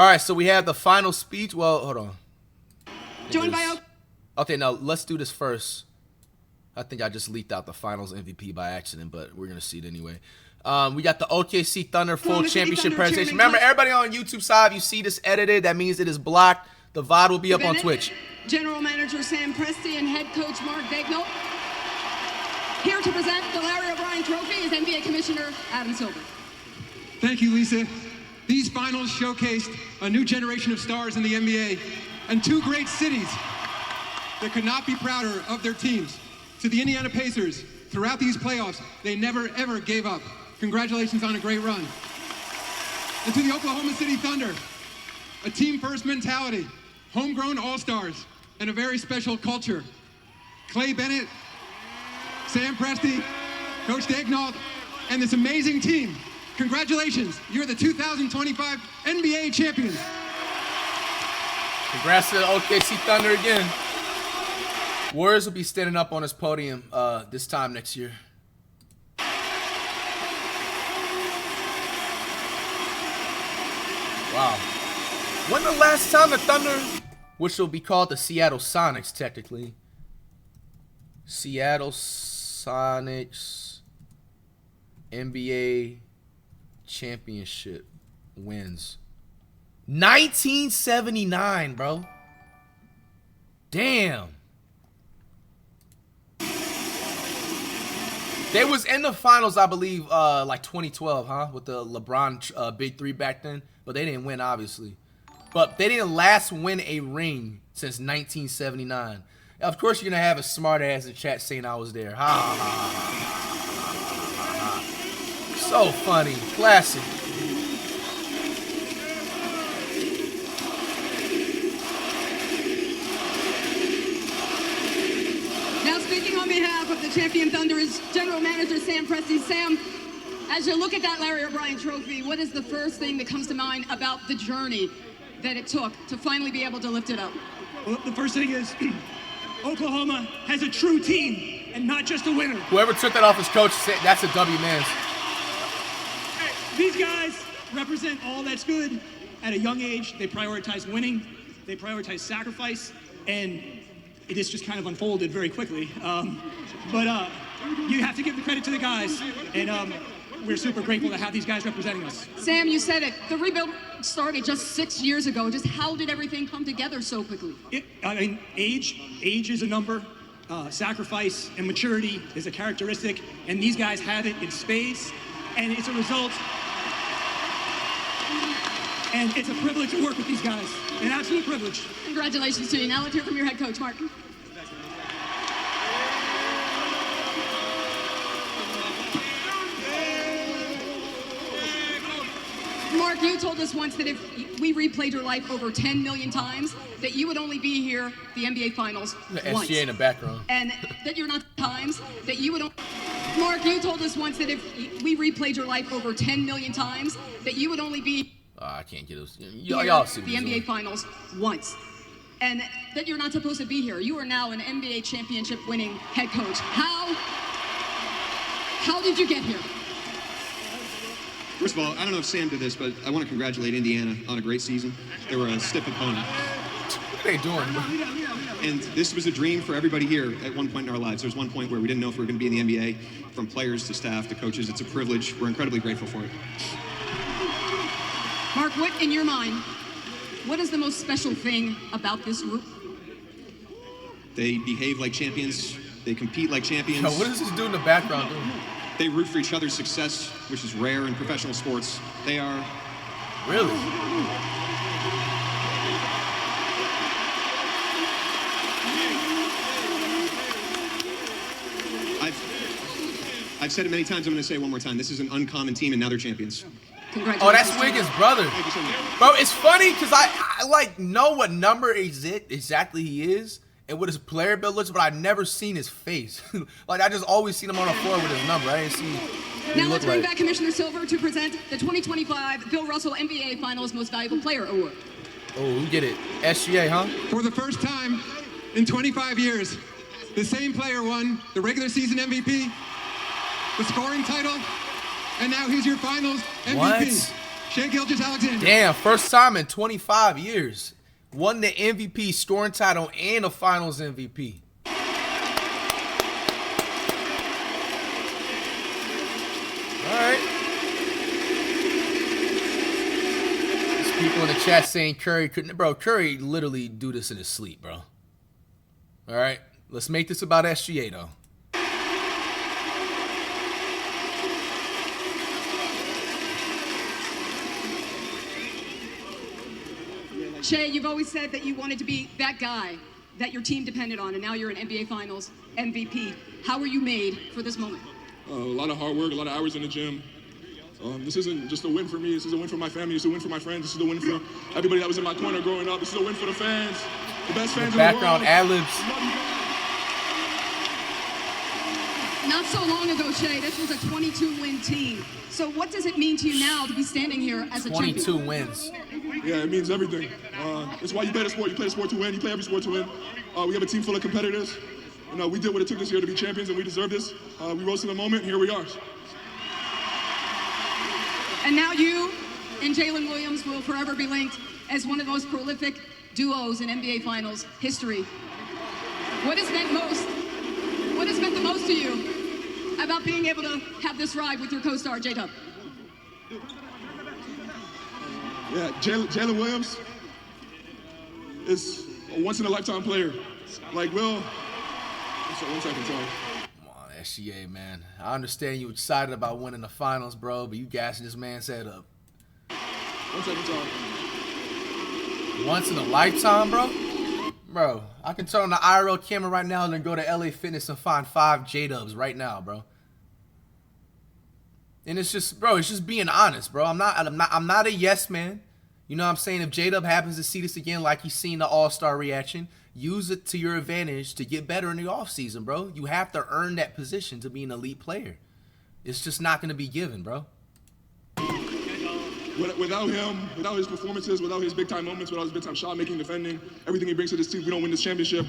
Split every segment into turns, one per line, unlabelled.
All right, so we have the final speech. Well, hold on.
Joined by
Okay, now let's do this first. I think I just leaked out the finals MVP by accident, but we're going to see it anyway. We got the OKC Thunder full championship presentation. Remember, everybody on YouTube side, you see this edited, that means it is blocked. The VOD will be up on Twitch.
General Manager Sam Presti and Head Coach Mark Daigneault. Here to present the Larry O'Brien Trophy is NBA Commissioner Adam Silver.
Thank you, Lisa. These finals showcased a new generation of stars in the NBA and two great cities that could not be prouder of their teams. To the Indiana Pacers, throughout these playoffs, they never, ever gave up. Congratulations on a great run. And to the Oklahoma City Thunder, a team-first mentality, homegrown all-stars, and a very special culture. Clay Bennett, Sam Presti, Coach Daigneault, and this amazing team. Congratulations, you're the 2025 NBA champions.
Congrats to the OKC Thunder again. Warriors will be standing up on this podium this time next year. Wow. When the last time the Thunder, which will be called the Seattle Sonics technically, Seattle Sonics NBA championship wins? 1979, bro. Damn. They was in the finals, I believe, like 2012, huh? With the LeBron Big Three back then. But they didn't win, obviously. But they didn't last win a ring since 1979. Of course, you're going to have a smart ass in chat saying I was there. Ha, ha, ha, ha, ha. So funny. Classic.
Now speaking on behalf of the champion Thunder is General Manager Sam Presti. Sam, as you look at that Larry O'Brien Trophy, what is the first thing that comes to mind about the journey that it took to finally be able to lift it up?
Well, the first thing is Oklahoma has a true team and not just a winner.
Whoever took that off his coach, that's a W, man.
These guys represent all that's good. At a young age, they prioritize winning, they prioritize sacrifice, and it is just kind of unfolded very quickly. But you have to give the credit to the guys, and we're super grateful to have these guys representing us.
Sam, you said it. The rebuild started just 6 years ago. Just how did everything come together so quickly?
Age is a number. Sacrifice and maturity is a characteristic, and these guys have it in spades, and it's a result. And it's a privilege to work with these guys. An absolute privilege.
Congratulations to you. Now let's hear from your head coach, Mark. Mark, you told us once that if we replayed your life over 10 million times, that you would only be here the NBA Finals once.
SGA in the background.
And that you're not times that you would. Mark, you told us once that if we replayed your life over 10 million times, that you would only be.
I can't get those. Y'all see
the NBA Finals once. And that you're not supposed to be here. You are now an NBA championship winning head coach. How did you get here?
First of all, I don't know if Sam did this, but I want to congratulate Indiana on a great season. They were a stiff opponent.
What are they doing?
And this was a dream for everybody here at one point in our lives. There was one point where we didn't know if we were going to be in the NBA, from players to staff to coaches. It's a privilege. We're incredibly grateful for it.
Mark, what, in your mind, what is the most special thing about this group?
They behave like champions. They compete like champions.
Yo, what is this dude in the background doing?
They root for each other's success, which is rare in professional sports. They are...
Really?
I've said it many times, I'm going to say it one more time. This is an uncommon team, and now they're champions.
Congratulations.
Oh, that's Wiggins' brother.
Thank you so much.
Bro, it's funny because I like know what number exactly he is and what his player build looks, but I've never seen his face. Like, I just always seen him on the floor with his number. I didn't see what
Now
he
let's
looked
bring
like.
back Commissioner Silver to present the 2025 Bill Russell NBA Finals Most Valuable Player Award.
Oh, who get it? SGA, huh?
For the first time in 25 years, the same player won the regular season MVP, the scoring title, and now he's your finals MVP.
What?
Shai Gilgeous-Alexander.
Damn, first time in 25 years. Won the MVP scoring title and a Finals MVP. All right. There's people in the chat saying Curry couldn't. Bro, Curry literally do this in his sleep, bro. All right. Let's make this about SGA, though.
Shai, you've always said that you wanted to be that guy that your team depended on, and now you're an NBA Finals MVP. How were you made for this moment?
A lot of hard work, a lot of hours in the gym. This isn't just a win for me. This is a win for my family. This is a win for my friends. This is a win for everybody that was in my corner growing up. This is a win for the fans, the best fans in the world.
Background ad-libs.
Not so long ago, Shai, this was a 22-win team. So what does it mean to you now to be standing here as a
22
champion?
wins.
Yeah, it means everything. It's why you play the sport. You play the sport to win. You play every sport to win. We have a team full of competitors. You know, we did what it took this year to be champions, and we deserve this. We rose to the moment. Here we are.
And now you and Jalen Williams will forever be linked as one of the most prolific duos in NBA Finals history. What has meant the most to you about being able to have this ride with your co-star, J-Dub?
Yeah, Jalen Williams is a once-in-a-lifetime player. Like, Will, one second, sorry.
Come on, SGA, man. I understand you excited about winning the Finals, bro, but you gassing this man's head up.
1 second, sorry.
Once in a lifetime, bro? Bro, I can turn on the IRL camera right now and then go to LA Fitness and find 5 J-Dubs right now, bro. And it's just, bro, it's just being honest, bro. I'm not a yes man. You know what I'm saying? If J-Dub happens to see this again like he's seen the All-Star reaction, use it to your advantage to get better in the offseason, bro. You have to earn that position to be an elite player. It's just not going to be given, bro.
Without him, without his performances, without his big-time moments, without his big-time shot-making, defending, everything he brings to this team, we don't win this championship.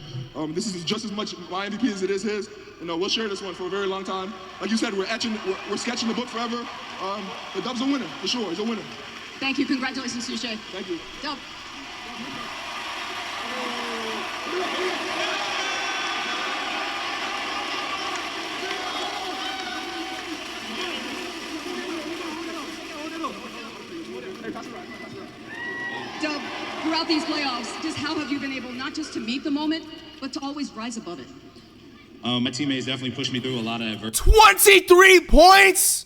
This is just as much my MVP as it is his. You know, we'll share this one for a very long time. Like you said, we're sketching the book forever. The Dub's a winner, for sure. He's a winner.
Thank you. Congratulations to you, Shai.
Thank you.
Dub. Dub, throughout these playoffs, just how have you been able not just to meet the moment, but to always rise above it?
My teammates definitely pushed me through a lot of adversity.
23 points?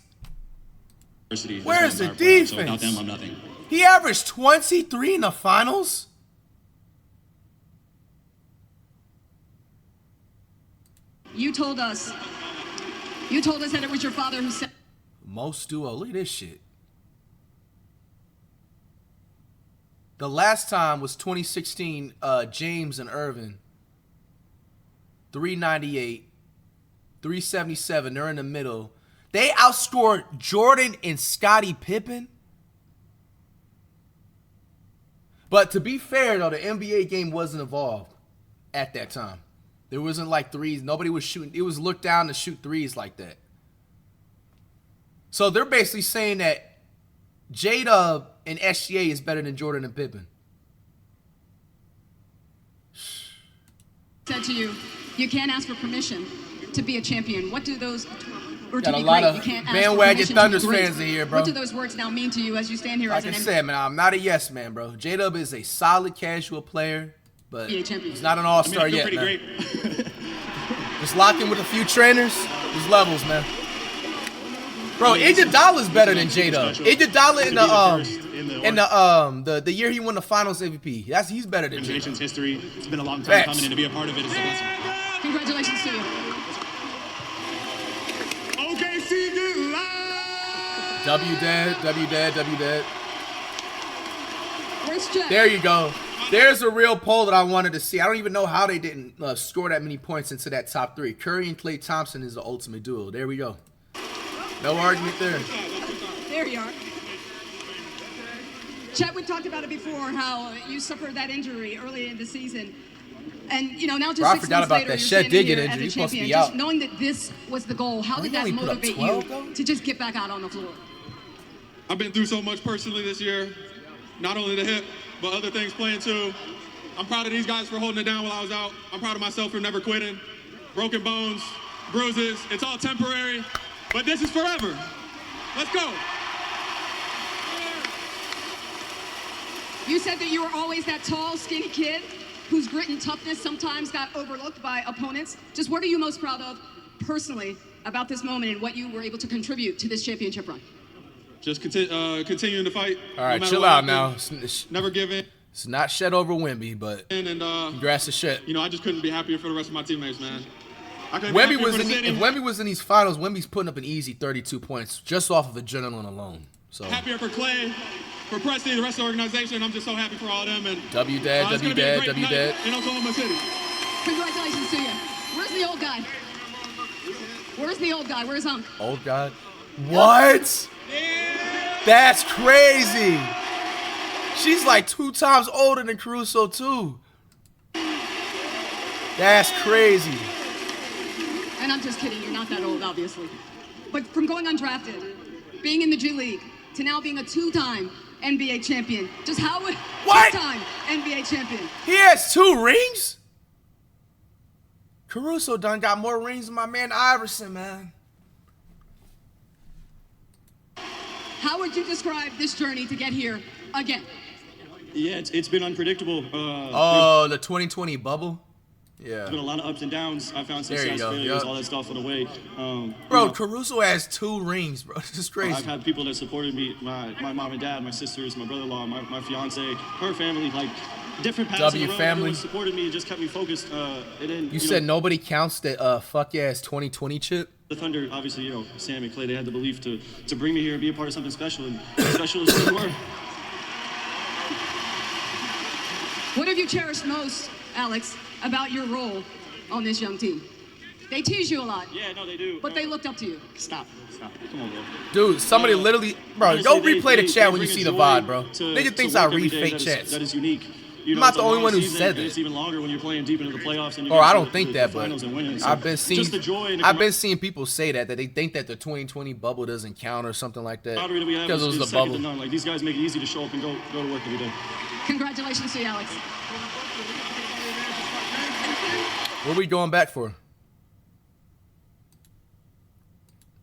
Where's
Where's the defense?
So without them, I'm nothing.
He averaged 23 in the Finals?
You told us that it was your father who said.
Most duo. Look at this shit. The last time was 2016, James and Irvin. 398, 377. They're in the middle. They outscored Jordan and Scottie Pippen. But to be fair, though, the NBA game wasn't evolved at that time. There wasn't like threes. Nobody was shooting. It was looked down to shoot threes like that. So they're basically saying that J-Dub and SGA is better than Jordan and Pippen.
Said to you, you can't ask for permission to be a champion. What do those, or to
Got
be
a lot
great,
of
you can't ask
bandwagon
for permission
Thunders
to be great.
fans in here, bro.
What do those words now mean to you as you stand here
Like
as
I
an
said, man, I'm not a yes man, bro. J-Dub is a solid casual player, but
NBA champion?
he's not an all-star
I feel
yet,
pretty
man.
great.
Just lock in with a few trainers. There's levels, man. Bro, Iguodala's better than J-Dub. Iguodala in the year he won the Finals MVP. He's better than J-Dub.
Nation's history. It's been a long time
Facts.
coming, and to be a part of it is a blessing.
Congratulations to you.
OKC did live.
W dead.
Where's Jeff?
There you go. There's a real poll that I wanted to see. I don't even know how they didn't score that many points into that top 3. Curry and Klay Thompson is the ultimate duo. There we go. No argument there.
There you are. Chet, we've talked about it before, how you suffered that injury early in the season. And, you know, now just
Bro, I
6
forgot
months
about
later,
that.
you're
Chet
standing
did get
here
injured.
as
He's
a
supposed to
champion.
be
Just
out.
knowing that this was the goal, how did
he
that
only put up
motivate
12,
you
though?
to just get back out on the floor?
I've been through so much personally this year, not only the hip, but other things playing too. I'm proud of these guys for holding it down while I was out. I'm proud of myself for never quitting. Broken bones, bruises, it's all temporary, but this is forever. Let's go.
You said that you were always that tall, skinny kid whose grit and toughness sometimes got overlooked by opponents. Just what are you most proud of personally about this moment and what you were able to contribute to this championship run?
Just continuing to fight.
All right,
no matter
chill
what
out
happens.
now.
Never give in.
It's not Shed over Wemby, but
And
congrats to Shed.
you know, I just couldn't be happier for the rest of my teammates, man. I couldn't
Wemby
be happier
was
for
in
the city.
if Wemby was in these finals, Wemby's putting up an easy 32 points just off of adrenaline alone. So
Happier for Clay, for Preston, the rest of the organization. I'm just so happy for all of them. And
W Dad,
it's
W
gonna be a
Dad,
great
W
night
Dad.
in Oklahoma City.
Congratulations to you. Where's the old guy? Where's the old guy? Where's Hunk?
Old guy. What? That's crazy. She's like 2 times older than Caruso too. That's crazy.
And I'm just kidding, you're not that old, obviously. But from going undrafted, being in the G League, to now being a 2-time NBA champion, just how would...
What?
2-time NBA champion.
He has 2 rings? Caruso done got more rings than my man Iverson, man.
How would you describe this journey to get here again?
Yeah, it's been unpredictable.
Oh, the 2020 bubble? Yeah.
There's been a lot of ups and downs. I found
There you
success,
go,
failures,
yup.
all that stuff on the way.
Bro,
you know,
Caruso has 2 rings, bro. This is crazy.
I've had people that supported me, my mom and dad, my sisters, my brother-in-law, my fiance, her family, like different paths
W
in the road.
family.
Everyone supported me and just kept me focused. And then
You said nobody counts that fuck ass 2020 chip?
the Thunder, obviously, you know, Sam and Clay, they had the belief to bring me here and be a part of something special, and special is what we were.
What have you cherished most, Alex, about your role on this young team? They tease you a lot,
Yeah, no, they do.
but they looked up to you.
Stop. Come on, bro.
Dude, somebody literally... Bro,
Honestly,
go
they-
replay the
they-
chat
they
when you
bring
see
a
the
joy
VOD, bro.
to-
Nigga
to
thinks
work
I
every
read
day
fake
that is-
chats.
That is unique. You
I'm
know,
not
it's
the
a
only
long
one who
season,
said
and
that.
It's even longer when you're playing deep into the playoffs. And
Or I
get
don't
to
think
the
that, but
finals and winning. So
I've been seeing
just the joy and the
I've been seeing people say that they think that the 2020 bubble doesn't count or something like that
camaraderie that we have
because it was
is
the
second to
bubble.
none. Like, these guys make it easy to show up and go to work every day.
Congratulations to you, Alex.
What are we going back for?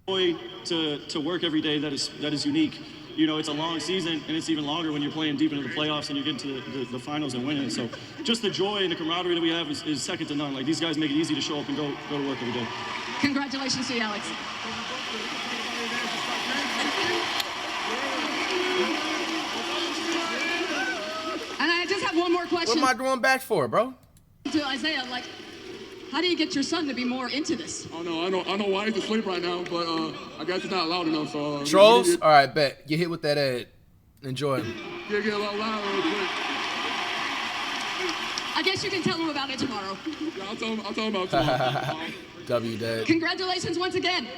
Joy to work every day that is unique. You know, it's a long season, and it's even longer when you're playing deep into the playoffs and you get to the finals and winning. So just the joy and the camaraderie that we have is second to none. Like, these guys make it easy to show up and go to work every day.
Congratulations to you, Alex. And I just have one more
What
question
am I going back for, bro?
to Isaiah. Like, how do you get your son to be more into this?
I don't know why he's asleep right now, but I guess it's not loud enough. So
Trolls? All right, bet. Get hit with that ad. Enjoy him.
Get a little loud real quick.
I guess you can tell him about it tomorrow.
Yeah, I'll tell him about tomorrow.
W Dad.
Congratulations once again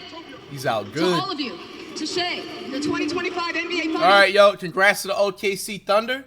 He's out
to
good.
all of you, to Shea, the 2025 NBA Finals.
All right, yo. Congrats to the OKC Thunder.